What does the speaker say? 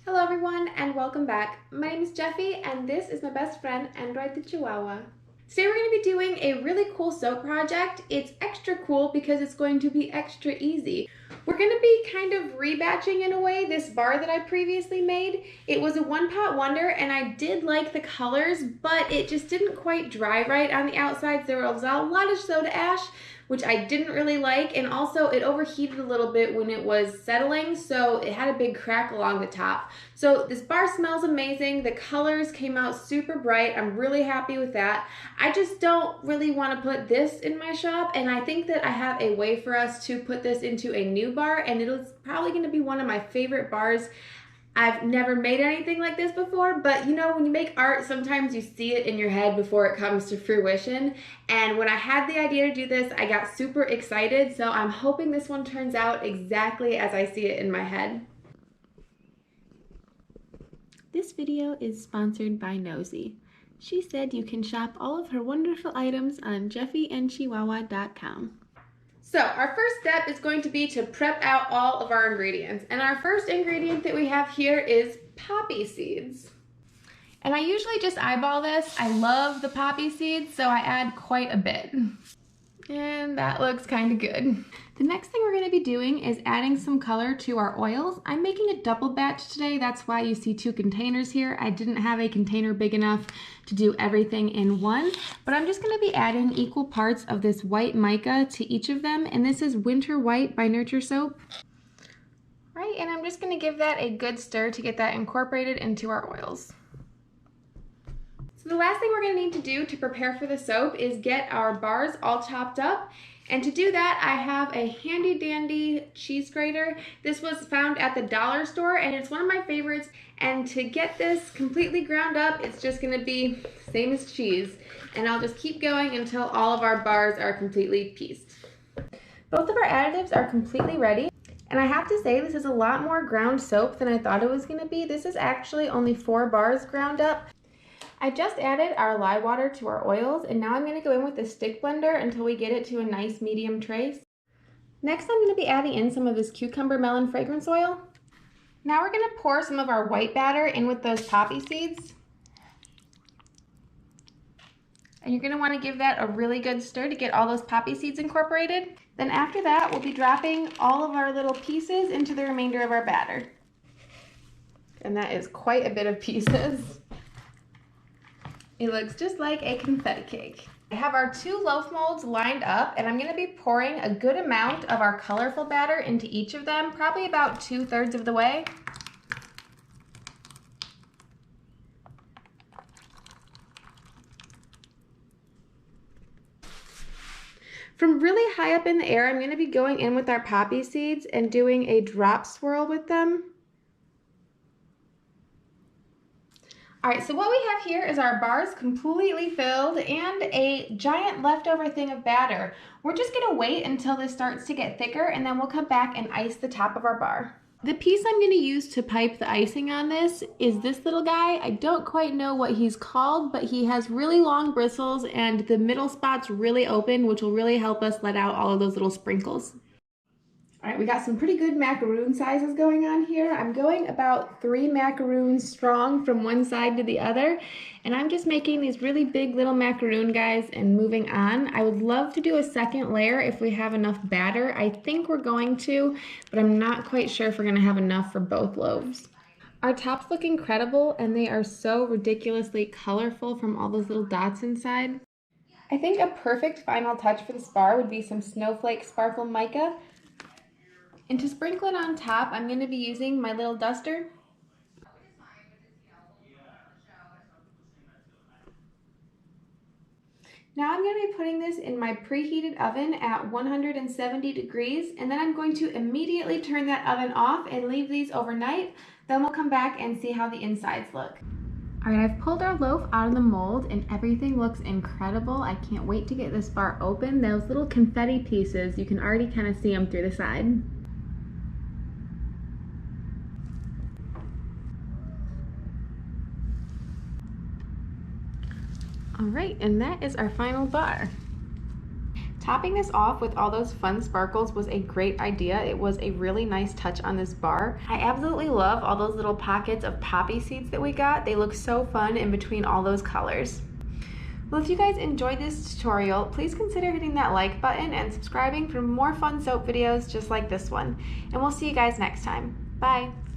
Hello everyone and welcome back. My name is Jeffy and this is my best friend, Android the Chihuahua. Today we're going to be doing a really cool soap project. It's extra cool because it's going to be extra easy. We're going to be kind of rebatching in a way this bar that I previously made. It was a one-pot wonder and I did like the colors, but it just didn't quite dry right on the outsides. There was a lot of soda ash, which I didn't really like, and also it overheated a little bit when it was settling, so it had a big crack along the top. So this bar smells amazing. The colors came out super bright. I'm really happy with that. I just don't really want to put this in my shop, and I think that I have a way for us to put this into a new bar, and it's probably going to be one of my favorite bars. I've never made anything like this before, but you know, when you make art, sometimes you see it in your head before it comes to fruition. And when I had the idea to do this, I got super excited. So I'm hoping this one turns out exactly as I see it in my head. This video is sponsored by Nosy. She said you can shop all of her wonderful items on jeffyandchihuahua.com. So our first step is going to be to prep out all of our ingredients. And our first ingredient that we have here is poppy seeds. And I usually just eyeball this. I love the poppy seeds, so I add quite a bit. And that looks kind of good. The next thing we're going to be doing is adding some color to our oils. I'm making a double batch today. That's why you see 2 containers here. I didn't have a container big enough to do everything in one, but I'm just going to be adding equal parts of this white mica to each of them. And this is Winter White by Nurture Soap. Right, and I'm just going to give that a good stir to get that incorporated into our oils. So the last thing we're going to need to do to prepare for the soap is get our bars all chopped up. And to do that, I have a handy dandy cheese grater. This was found at the dollar store and it's one of my favorites. And to get this completely ground up, it's just going to be same as cheese. And I'll just keep going until all of our bars are completely pieced. Both of our additives are completely ready. And I have to say, this is a lot more ground soap than I thought it was going to be. This is actually only 4 bars ground up. I just added our lye water to our oils, and now I'm going to go in with the stick blender until we get it to a nice medium trace. Next, I'm going to be adding in some of this cucumber melon fragrance oil. Now we're going to pour some of our white batter in with those poppy seeds. And you're going to want to give that a really good stir to get all those poppy seeds incorporated. Then after that, we'll be dropping all of our little pieces into the remainder of our batter. And that is quite a bit of pieces. It looks just like a confetti cake. I have our 2 loaf molds lined up and I'm going to be pouring a good amount of our colorful batter into each of them, probably about 2/3 of the way. From really high up in the air, I'm going to be going in with our poppy seeds and doing a drop swirl with them. All right, so what we have here is our bars completely filled and a giant leftover thing of batter. We're just gonna wait until this starts to get thicker and then we'll come back and ice the top of our bar. The piece I'm gonna use to pipe the icing on this is this little guy. I don't quite know what he's called, but he has really long bristles and the middle spot's really open, which will really help us let out all of those little sprinkles. All right, we got some pretty good macaroon sizes going on here. I'm going about 3 macaroons strong from one side to the other, and I'm just making these really big little macaroon guys and moving on. I would love to do a second layer if we have enough batter. I think we're going to, but I'm not quite sure if we're gonna have enough for both loaves. Our tops look incredible, and they are so ridiculously colorful from all those little dots inside. I think a perfect final touch for this bar would be some snowflake sparkle mica. And to sprinkle it on top, I'm going to be using my little duster. Now I'm going to be putting this in my preheated oven at 170 degrees, and then I'm going to immediately turn that oven off and leave these overnight. Then we'll come back and see how the insides look. All right, I've pulled our loaf out of the mold and everything looks incredible. I can't wait to get this bar open. Those little confetti pieces, you can already kind of see them through the side. All right, and that is our final bar. Topping this off with all those fun sparkles was a great idea. It was a really nice touch on this bar. I absolutely love all those little pockets of poppy seeds that we got. They look so fun in between all those colors. Well, if you guys enjoyed this tutorial, please consider hitting that like button and subscribing for more fun soap videos just like this one. And we'll see you guys next time. Bye!